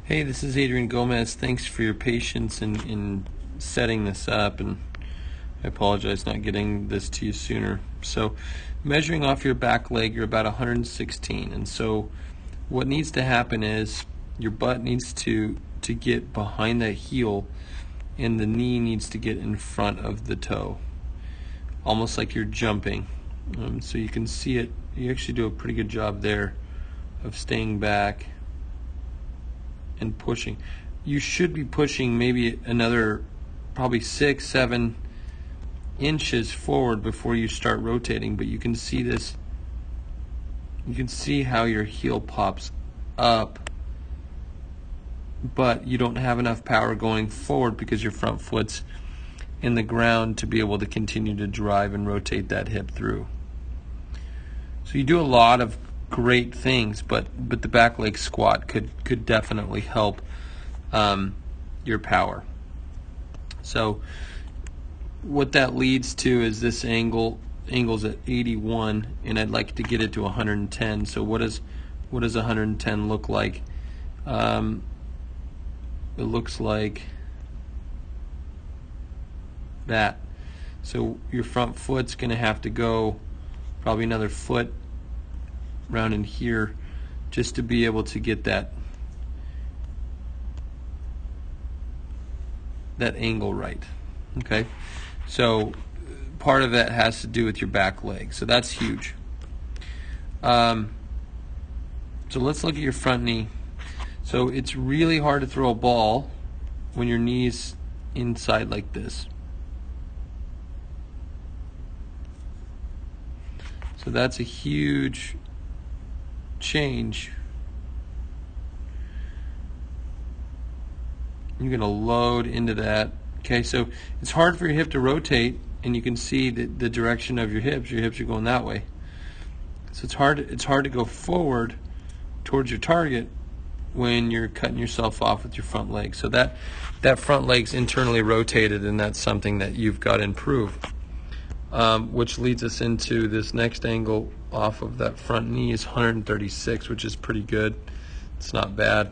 Hey, this is Adrian Gomez. Thanks for your patience in setting this up, and I apologize not getting this to you sooner. So, measuring off your back leg, you're about 116, and so what needs to happen is your butt needs to get behind that heel, and the knee needs to get in front of the toe, almost like you're jumping. So you can see it. You actually do a pretty good job there of staying back and pushing. You should be pushing maybe another probably 6-7 inches forward before you start rotating, but you can see this. You can see how your heel pops up, but you don't have enough power going forward because your front foot's in the ground to be able to continue to drive and rotate that hip through. So you do a lot of great things, but the back leg squat could definitely help your power. So what that leads to is this angle's at 81, and I'd like to get it to 110. So what does 110 look like? It looks like that. So your front foot's going to have to go probably another foot around in here just to be able to get that angle right. Okay, so part of that has to do with your back leg, so that's huge. So let's look at your front knee. So it's really hard to throw a ball when your knee's inside like this. So that's a huge change. You're going to load into that. Okay, so it's hard for your hip to rotate, and you can see the direction of your hips. Your hips are going that way. So it's hard to go forward towards your target when you're cutting yourself off with your front leg. So that front leg's internally rotated, and that's something that you've got to improve. Which leads us into this next angle off of that front knee is 136, which is pretty good. It's not bad.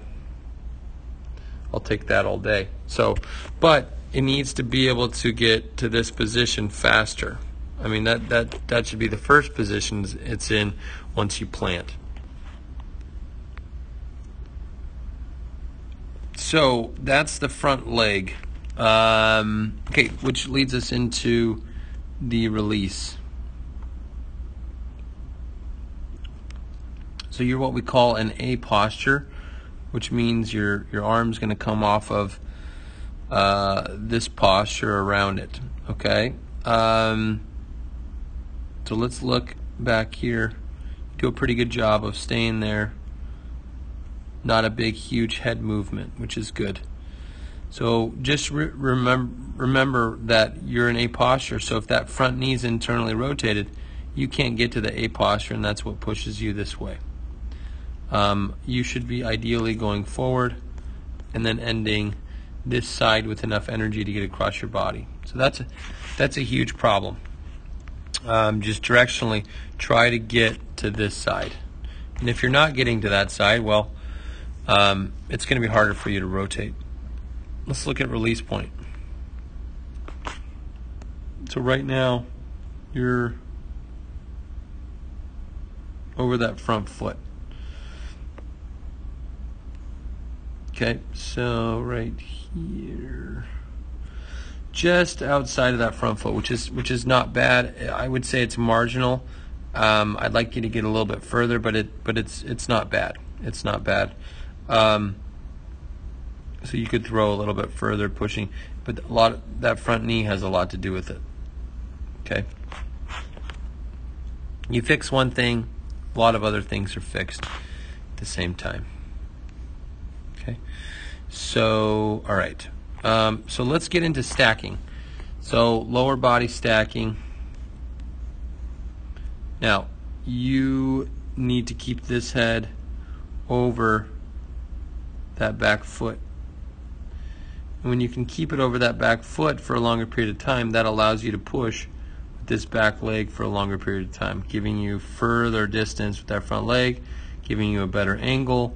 I'll take that all day. So, but it needs to be able to get to this position faster. I mean, that should be the first position it's in once you plant. So that's the front leg. Okay, which leads us into the release. So you're what we call an A posture, which means your arm's going to come off of this posture around it. Okay. So let's look back here. Do a pretty good job of staying there. Not a big, huge head movement, which is good. So just remember that you're in A posture, so if that front knee is internally rotated, you can't get to the A posture, and that's what pushes you this way. You should be ideally going forward and then ending this side with enough energy to get across your body. So that's a huge problem. Just directionally try to get to this side. And if you're not getting to that side, well, it's going to be harder for you to rotate. Let's look at release point. So right now, you're over that front foot. Okay, so right here, just outside of that front foot, which is not bad. I would say it's marginal. I'd like you to get a little bit further, but it's not bad. It's not bad. So you could throw a little bit further, pushing, but that front knee has a lot to do with it. Okay. You fix one thing, a lot of other things are fixed at the same time. Okay. So, all right. So let's get into stacking. So lower body stacking. Now, you need to keep this head over that back foot. And when you can keep it over that back foot for a longer period of time, that allows you to push with this back leg for a longer period of time, giving you further distance with that front leg, giving you a better angle,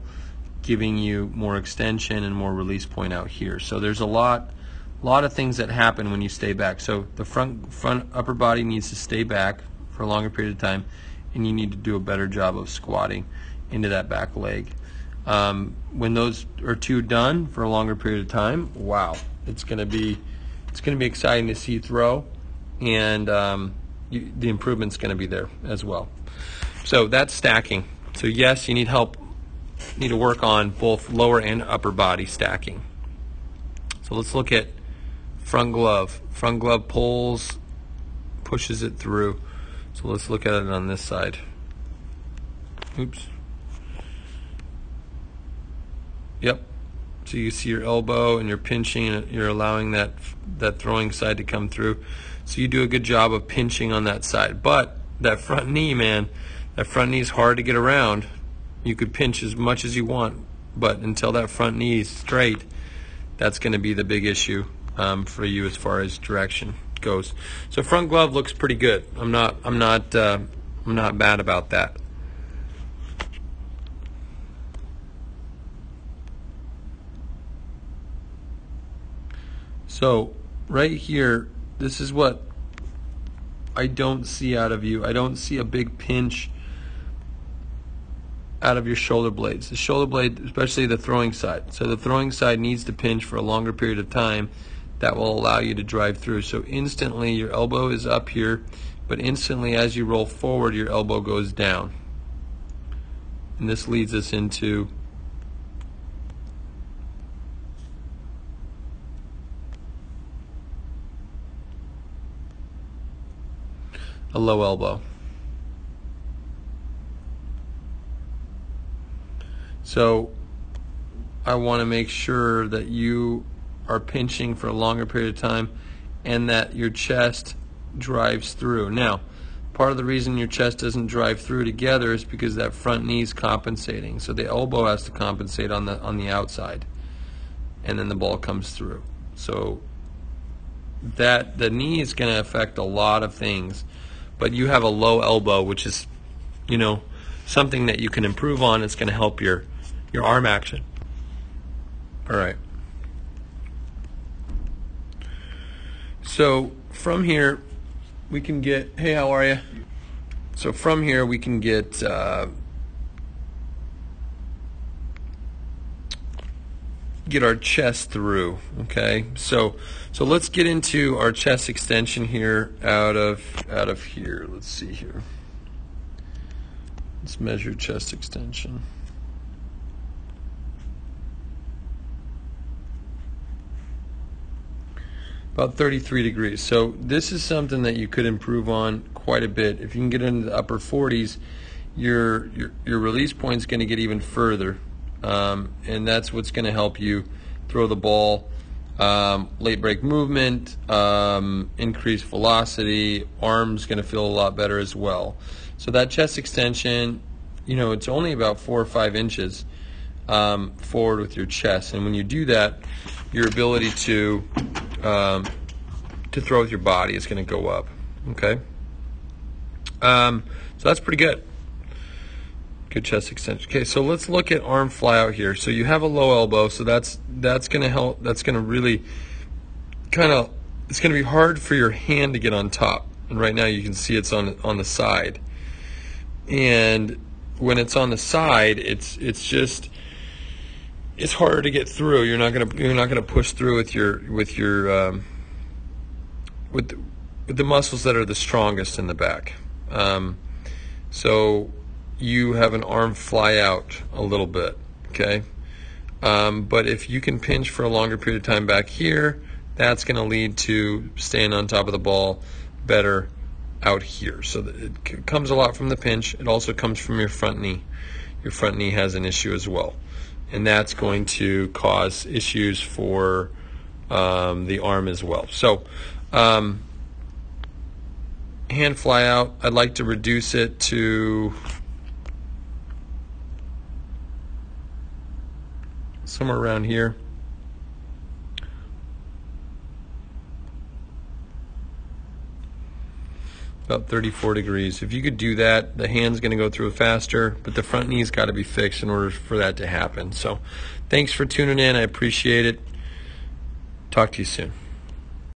giving you more extension and more release point out here. So there's a lot of things that happen when you stay back. So the front upper body needs to stay back for a longer period of time, and you need to do a better job of squatting into that back leg. When those are two done for a longer period of time, wow, it's going to be exciting to see you throw, and the improvement's going to be there as well. So that's stacking. So yes, you need help. You need to work on both lower and upper body stacking. So let's look at front glove. Front glove pulls, pushes it through. So let's look at it on this side. Oops. Yep. So you see your elbow and you're pinching and you're allowing that throwing side to come through. So you do a good job of pinching on that side. But that front knee, man, that front knee is hard to get around. You could pinch as much as you want, but until that front knee is straight, that's going to be the big issue for you as far as direction goes. So front glove looks pretty good. I'm not bad about that. So right here, this is what I don't see out of you. I don't see a big pinch out of your shoulder blades. The shoulder blade, especially the throwing side. So the throwing side needs to pinch for a longer period of time. That will allow you to drive through. So instantly your elbow is up here, but instantly as you roll forward, your elbow goes down. And this leads us into a low elbow. So I want to make sure that you are pinching for a longer period of time and that your chest drives through. Now, part of the reason your chest doesn't drive through together is because that front knee is compensating. So the elbow has to compensate on the outside, and then the ball comes through. So that the knee is going to affect a lot of things, but you have a low elbow, which is, you know, something that you can improve on. It's going to help your arm action. All right. So from here, we can get, hey, how are you? So from here, we can get our chest through, okay? So let's get into our chest extension here out of here. Let's see here. Let's measure chest extension. About 33 degrees. So this is something that you could improve on quite a bit. If you can get into the upper 40s, your release point is going to get even further, and that's what's going to help you throw the ball. Late break movement, increased velocity, arms going to feel a lot better as well. So that chest extension, you know, it's only about 4 or 5 inches forward with your chest, and when you do that, your ability to throw with your body is going to go up. Okay, so that's pretty good. Good chest extension. Okay, so let's look at arm fly out here. So you have a low elbow, so that's going to help. That's going to really it's going to be hard for your hand to get on top. And right now you can see it's on the side. And when it's on the side, it's harder to get through. You're not gonna push through with the muscles that are the strongest in the back. So you have an arm fly out a little bit, okay? But if you can pinch for a longer period of time back here, that's going to lead to staying on top of the ball better out here. So it comes a lot from the pinch. It also comes from your front knee. Your front knee has an issue as well, and that's going to cause issues for the arm as well. So hand fly out, I'd like to reduce it to somewhere around here. about 34 degrees. If you could do that, the hand's going to go through it faster, but the front knee's got to be fixed in order for that to happen. So thanks for tuning in. I appreciate it. Talk to you soon.